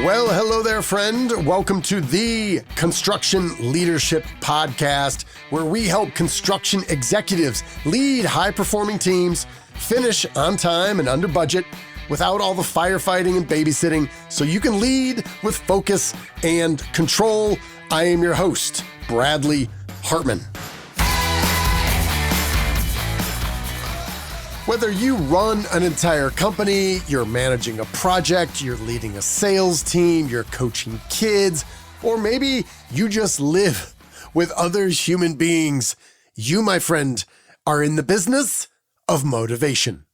Well, hello there, friend. Welcome to the Construction Leadership Podcast, where we help construction executives lead high-performing teams, finish on time and under budget, without all the firefighting and babysitting, so you can lead with focus and control. I am your host, Bradley Hartmann. Whether you run an entire company, you're managing a project, you're leading a sales team, you're coaching kids, or maybe you just live with other human beings, you, my friend, are in the business of motivation.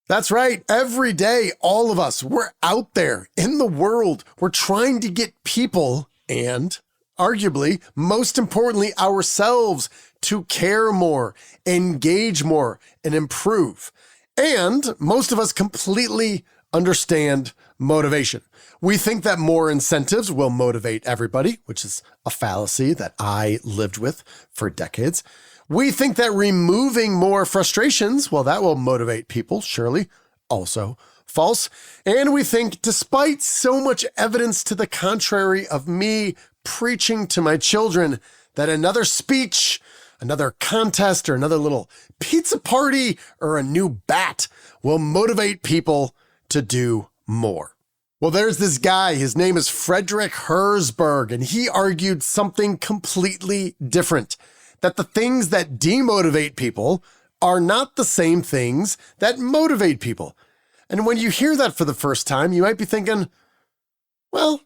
That's right. Every day, all of us, we're out there in the world. We're trying to get people and, arguably, most importantly, ourselves to care more, engage more, and improve. And most of us completely understand motivation. We think that more incentives will motivate everybody, which is a fallacy that I lived with for decades. We think that removing more frustrations, well, that will motivate people, surely, also false. And we think, despite so much evidence to the contrary of me preaching to my children, that another speech, another contest, or another little pizza party, or a new bat will motivate people to do more. Well, there's this guy, his name is Frederick Herzberg, and he argued something completely different, that the things that demotivate people are not the same things that motivate people. And when you hear that for the first time, you might be thinking, well,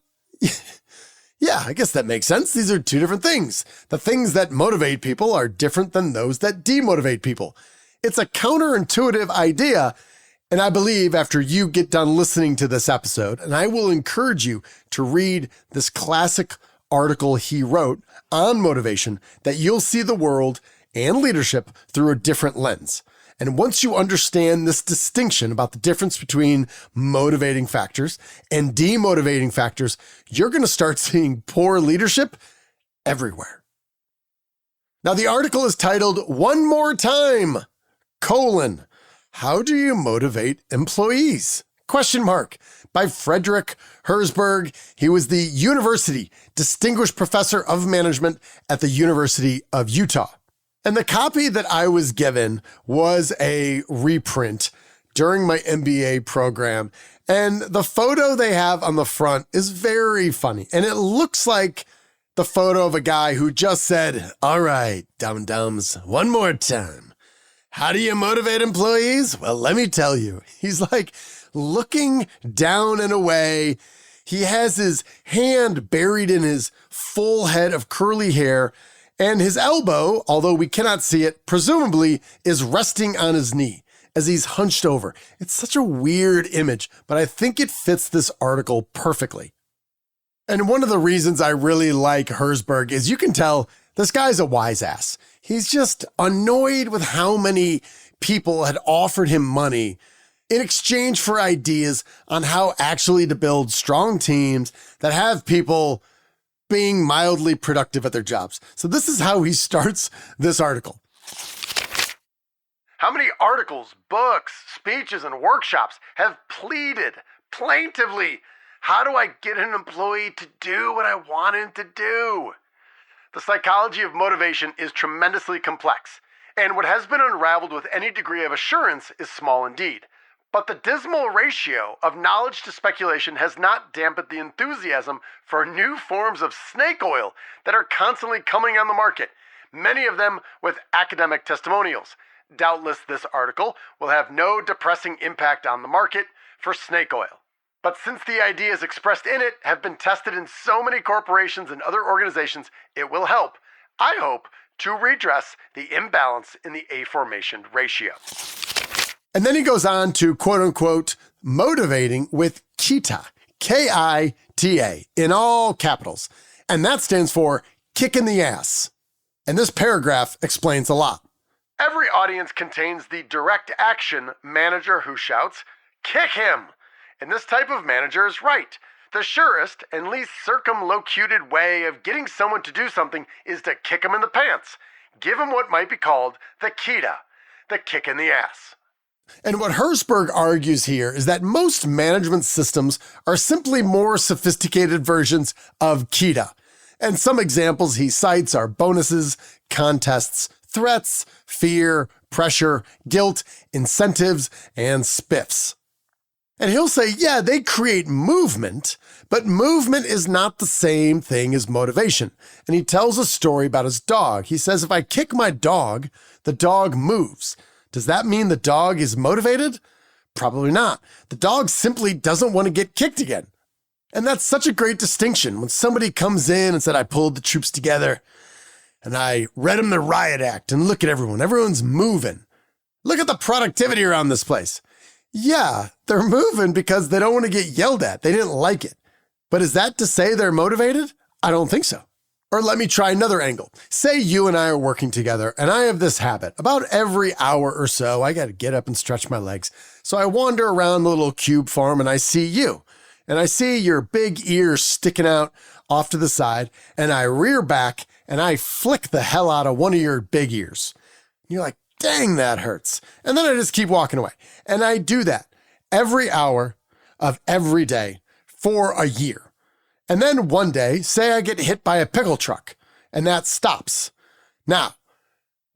yeah, I guess that makes sense. These are two different things. The things that motivate people are different than those that demotivate people. It's a counterintuitive idea, and I believe after you get done listening to this episode, and I will encourage you to read this classic article he wrote on motivation, that you'll see the world and leadership through a different lens. And once you understand this distinction about the difference between motivating factors and demotivating factors, you're going to start seeing poor leadership everywhere. Now, the article is titled, "One More Time, How Do You Motivate Employees? By Frederick Herzberg. He was the University Distinguished Professor of Management at the University of Utah. And the copy that I was given was a reprint during my MBA program. And the photo they have on the front is very funny. And it looks like the photo of a guy who just said, "All right, dum-dums, one more time. How do you motivate employees? Well, let me tell you." He's like looking down and away. He has his hand buried in his full head of curly hair, and his elbow, although we cannot see it, presumably is resting on his knee as he's hunched over. It's such a weird image, but I think it fits this article perfectly. And one of the reasons I really like Herzberg is you can tell this guy's a wise ass. He's just annoyed with how many people had offered him money in exchange for ideas on how actually to build strong teams that have people being mildly productive at their jobs. So this is how he starts this article. How many articles, books, speeches, and workshops have pleaded plaintively, how do I get an employee to do what I want him to do? The psychology of motivation is tremendously complex, and what has been unraveled with any degree of assurance is small indeed. But the dismal ratio of knowledge to speculation has not dampened the enthusiasm for new forms of snake oil that are constantly coming on the market, many of them with academic testimonials. Doubtless this article will have no depressing impact on the market for snake oil. But since the ideas expressed in it have been tested in so many corporations and other organizations, it will help, I hope, to redress the imbalance in the aforementioned ratio. And then he goes on to, quote unquote, motivating with KITA, K-I-T-A, in all capitals. And that stands for kick in the ass. And this paragraph explains a lot. Every audience contains the direct action manager who shouts, "Kick him!" And this type of manager is right. The surest and least circumlocuted way of getting someone to do something is to kick him in the pants. Give him what might be called the KITA, the kick in the ass. And what Herzberg argues here is that most management systems are simply more sophisticated versions of Kita. And some examples he cites are bonuses, contests, threats, fear, pressure, guilt, incentives, and spiffs. And he'll say, yeah, they create movement, but movement is not the same thing as motivation. And he tells a story about his dog. He says, if I kick my dog, the dog moves. Does that mean the dog is motivated? Probably not. The dog simply doesn't want to get kicked again. And that's such a great distinction. When somebody comes in and said, I pulled the troops together and I read them the riot act and look at everyone. Everyone's moving. Look at the productivity around this place. Yeah, they're moving because they don't want to get yelled at. They didn't like it. But is that to say they're motivated? I don't think so. Or let me try another angle. Say you and I are working together and I have this habit. About every hour or so, I got to get up and stretch my legs. So I wander around the little cube farm and I see you. And I see your big ears sticking out off to the side. And I rear back and I flick the hell out of one of your big ears. You're like, dang, that hurts. And then I just keep walking away. And I do that every hour of every day for a year. And then one day, say I get hit by a pickle truck and that stops. Now,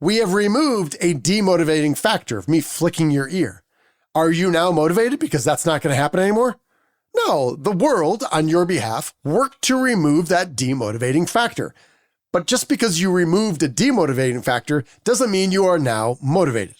we have removed a demotivating factor of me flicking your ear. Are you now motivated because that's not going to happen anymore? No, the world, on your behalf, worked to remove that demotivating factor. But just because you removed a demotivating factor doesn't mean you are now motivated.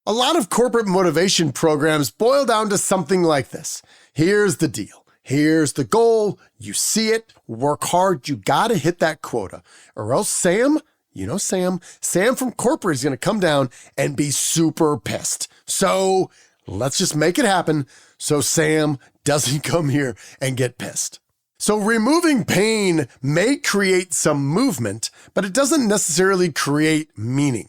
A lot of corporate motivation programs boil down to something like this. Here's the deal. Here's the goal. You see it. Work hard. You got to hit that quota. Or else Sam from corporate is going to come down and be super pissed. So let's just make it happen so Sam doesn't come here and get pissed. So removing pain may create some movement, but it doesn't necessarily create meaning.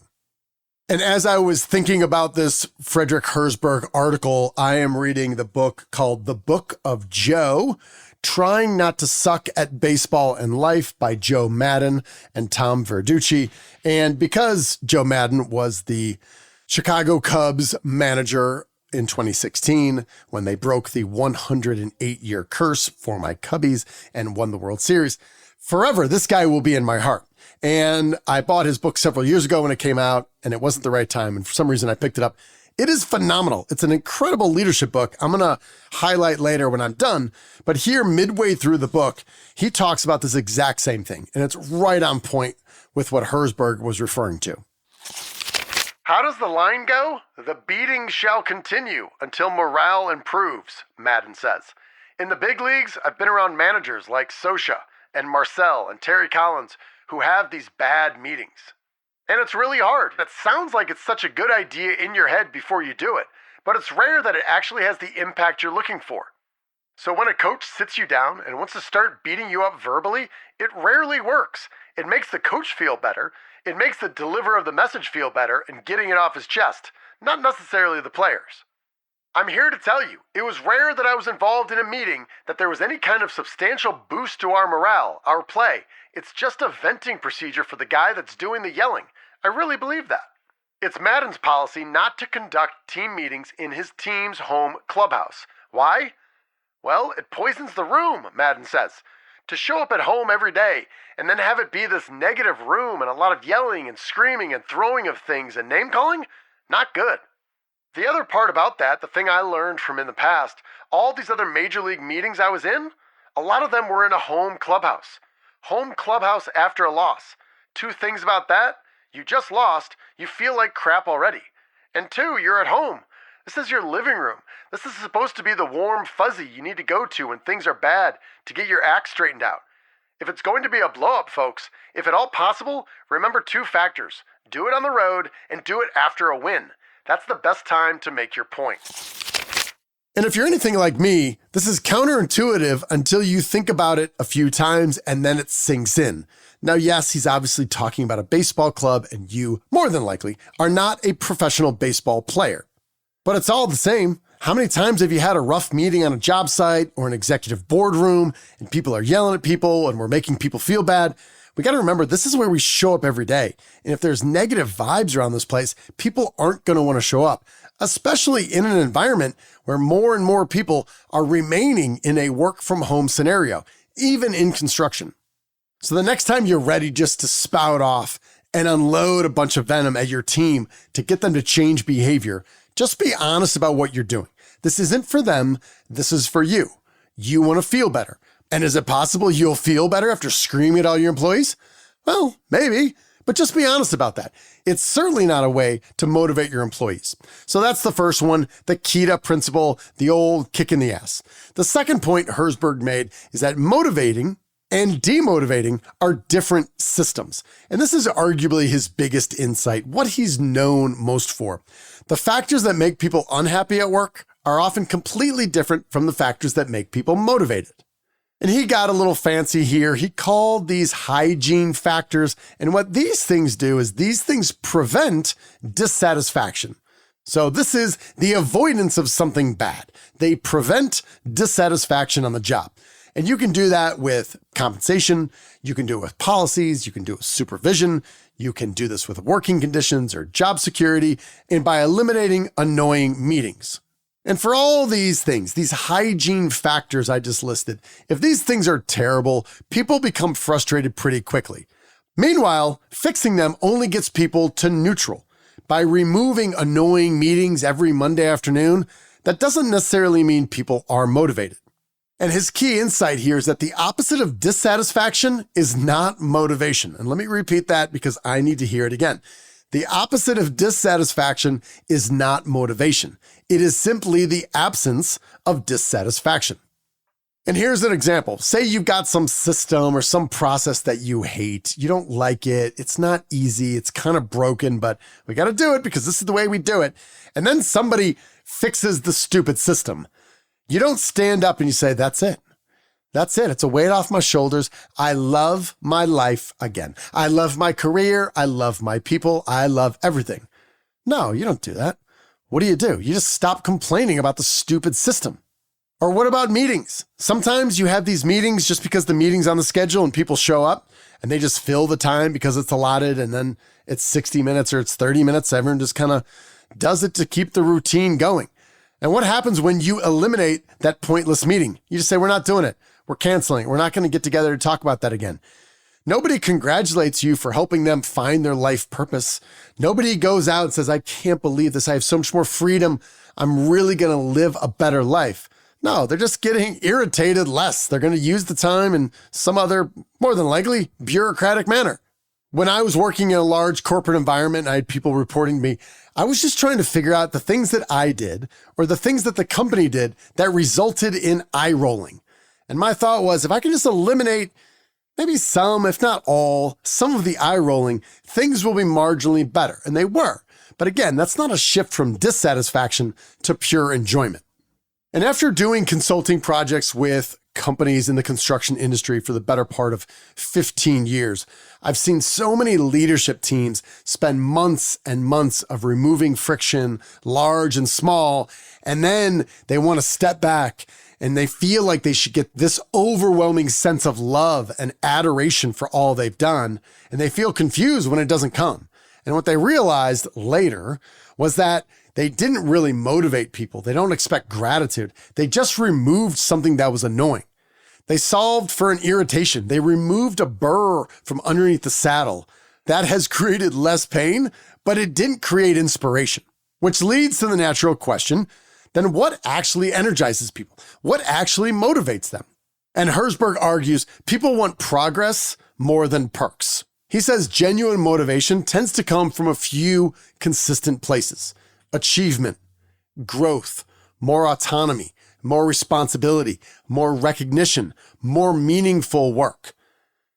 And as I was thinking about this Frederick Herzberg article, I am reading the book called The Book of Joe, Trying Not to Suck at Baseball and Life by Joe Maddon and Tom Verducci. And because Joe Maddon was the Chicago Cubs manager in 2016, when they broke the 108-year curse for my Cubbies and won the World Series, forever, this guy will be in my heart. And I bought his book several years ago when it came out, and it wasn't the right time. And for some reason, I picked it up. It is phenomenal. It's an incredible leadership book. I'm going to highlight later when I'm done. But here, midway through the book, he talks about this exact same thing. And it's right on point with what Herzberg was referring to. How does the line go? The beating shall continue until morale improves, Maddon says. In the big leagues, I've been around managers like Sosha and Marcel and Terry Collins who have these bad meetings. And it's really hard. It sounds like it's such a good idea in your head before you do it, but it's rare that it actually has the impact you're looking for. So when a coach sits you down and wants to start beating you up verbally, it rarely works. It makes the coach feel better. It makes the deliverer of the message feel better and getting it off his chest, not necessarily the players. I'm here to tell you, it was rare that I was involved in a meeting that there was any kind of substantial boost to our morale, our play. It's just a venting procedure for the guy that's doing the yelling. I really believe that. It's Maddon's policy not to conduct team meetings in his team's home clubhouse. Why? Well, it poisons the room, Maddon says. To show up at home every day and then have it be this negative room and a lot of yelling and screaming and throwing of things and name-calling? Not good. The other part about that, the thing I learned from in the past, all these other major league meetings I was in, a lot of them were in a home clubhouse. Home clubhouse after a loss. Two things about that: you just lost, you feel like crap already. And two, you're at home. This is your living room. This is supposed to be the warm fuzzy you need to go to when things are bad to get your act straightened out. If it's going to be a blow-up, folks, if at all possible, remember two factors. Do it on the road and do it after a win. That's the best time to make your point. And if you're anything like me, this is counterintuitive until you think about it a few times and then it sinks in. Now, yes, he's obviously talking about a baseball club and you, more than likely, are not a professional baseball player. But it's all the same. How many times have you had a rough meeting on a job site or an executive boardroom and people are yelling at people and we're making people feel bad? We got to remember, this is where we show up every day. And if there's negative vibes around this place, people aren't going to want to show up. especially in an environment where more and more people are remaining in a work-from-home scenario, even in construction. So the next time you're ready just to spout off and unload a bunch of venom at your team to get them to change behavior, just be honest about what you're doing. This isn't for them, this is for you. You want to feel better. And is it possible you'll feel better after screaming at all your employees? Well, maybe, but just be honest about that. It's certainly not a way to motivate your employees. So that's the first one, the Kita principle, the old kick in the ass. The second point Herzberg made is that motivating and demotivating are different systems. And this is arguably his biggest insight, what he's known most for. The factors that make people unhappy at work are often completely different from the factors that make people motivated. And he got a little fancy here. He called these hygiene factors. And what these things do is these things prevent dissatisfaction. So this is the avoidance of something bad. They prevent dissatisfaction on the job. And you can do that with compensation, you can do it with policies, you can do it with supervision, you can do this with working conditions or job security, and by eliminating annoying meetings. And for all these things, these hygiene factors I just listed, if these things are terrible, people become frustrated pretty quickly. Meanwhile, fixing them only gets people to neutral. By removing annoying meetings every Monday afternoon, that doesn't necessarily mean people are motivated. And his key insight here is that the opposite of dissatisfaction is not motivation. And let me repeat that because I need to hear it again. The opposite of dissatisfaction is not motivation. It is simply the absence of dissatisfaction. And here's an example. Say you've got some system or some process that you hate. You don't like it. It's not easy. It's kind of broken, but we got to do it because this is the way we do it. And then somebody fixes the stupid system. You don't stand up and you say, that's it. That's it. It's a weight off my shoulders. I love my life again. I love my career. I love my people. I love everything. No, you don't do that. What do? You just stop complaining about the stupid system. Or what about meetings? Sometimes you have these meetings just because the meeting's on the schedule and people show up and they just fill the time because it's allotted and then it's 60 minutes or it's 30 minutes. Everyone just kind of does it to keep the routine going. And what happens when you eliminate that pointless meeting? You just say, we're not doing it. We're canceling. We're not going to get together to talk about that again. Nobody congratulates you for helping them find their life purpose. Nobody goes out and says, I can't believe this. I have so much more freedom. I'm really going to live a better life. No, they're just getting irritated less. They're going to use the time in some other, more than likely, bureaucratic manner. When I was working in a large corporate environment and I had people reporting to me, I was just trying to figure out the things that I did or the things that the company did that resulted in eye rolling. And my thought was, if I can just eliminate maybe some, if not all, some of the eye rolling, things will be marginally better. And they were. But again, that's not a shift from dissatisfaction to pure enjoyment. And after doing consulting projects with companies in the construction industry for the better part of 15 years, I've seen so many leadership teams spend months and months of removing friction, large and small, and then they want to step back and they feel like they should get this overwhelming sense of love and adoration for all they've done, and they feel confused when it doesn't come. And what they realized later was that they didn't really motivate people. They don't expect gratitude. They just removed something that was annoying. They solved for an irritation. They removed a burr from underneath the saddle. That has created less pain, but it didn't create inspiration, which leads to the natural question, then what actually energizes people? What actually motivates them? And Herzberg argues people want progress more than perks. He says genuine motivation tends to come from a few consistent places: achievement, growth, more autonomy, more responsibility, more recognition, more meaningful work.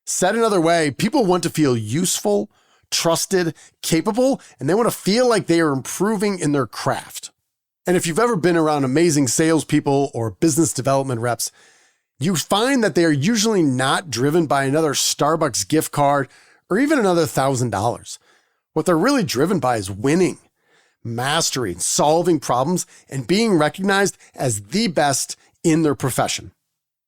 Said another way, people want to feel useful, trusted, capable, and they want to feel like they are improving in their craft. And if you've ever been around amazing salespeople or business development reps, you find that they are usually not driven by another Starbucks gift card or even another $1,000. What they're really driven by is winning, mastery, solving problems, and being recognized as the best in their profession.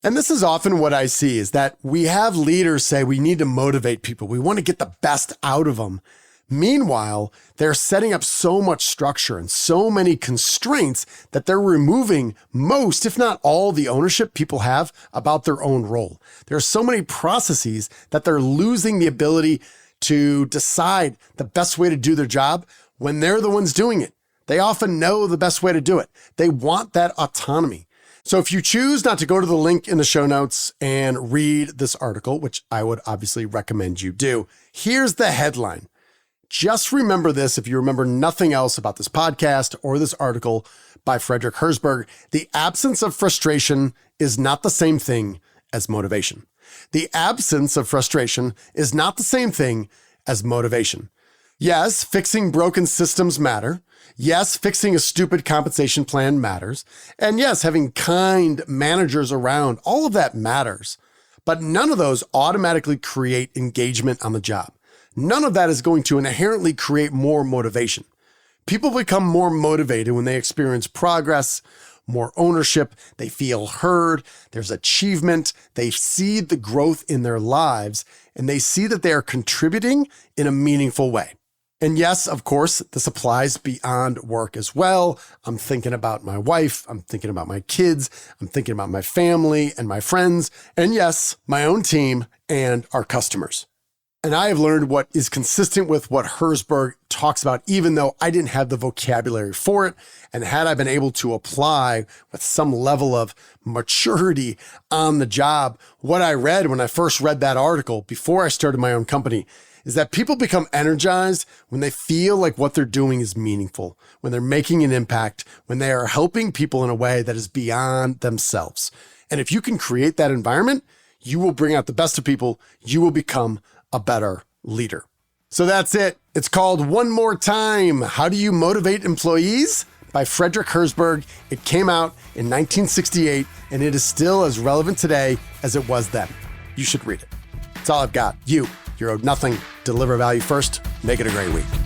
And this is often what I see, is that we have leaders say we need to motivate people. We want to get the best out of them. Meanwhile, they're setting up so much structure and so many constraints that they're removing most, if not all, the ownership people have about their own role. There are so many processes that they're losing the ability to decide the best way to do their job when they're the ones doing it. They often know the best way to do it. They want that autonomy. So if you choose not to go to the link in the show notes and read this article, which I would obviously recommend you do, here's the headline. Just remember this if you remember nothing else about this podcast or this article by Frederick Herzberg. The absence of frustration is not the same thing as motivation. The absence of frustration is not the same thing as motivation. Yes, fixing broken systems matter. Yes, fixing a stupid compensation plan matters. And yes, having kind managers around, all of that matters. But none of those automatically create engagement on the job. None of that is going to inherently create more motivation. People become more motivated when they experience progress, more ownership, they feel heard, there's achievement, they see the growth in their lives, and they see that they are contributing in a meaningful way. And yes, of course, this applies beyond work as well. I'm thinking about my wife, I'm thinking about my kids, I'm thinking about my family and my friends, and yes, my own team and our customers. And I have learned what is consistent with what Herzberg talks about, even though I didn't have the vocabulary for it. And had I been able to apply with some level of maturity on the job, what I read when I first read that article before I started my own company is that people become energized when they feel like what they're doing is meaningful, when they're making an impact, when they are helping people in a way that is beyond themselves. And if you can create that environment, you will bring out the best of people. You will become a better leader. So that's it. It's called One More Time, How Do You Motivate Employees? By Frederick Herzberg. It came out in 1968, and it is still as relevant today as it was then. You should read it. That's all I've got. You're owed nothing. Deliver value first. Make it a great week.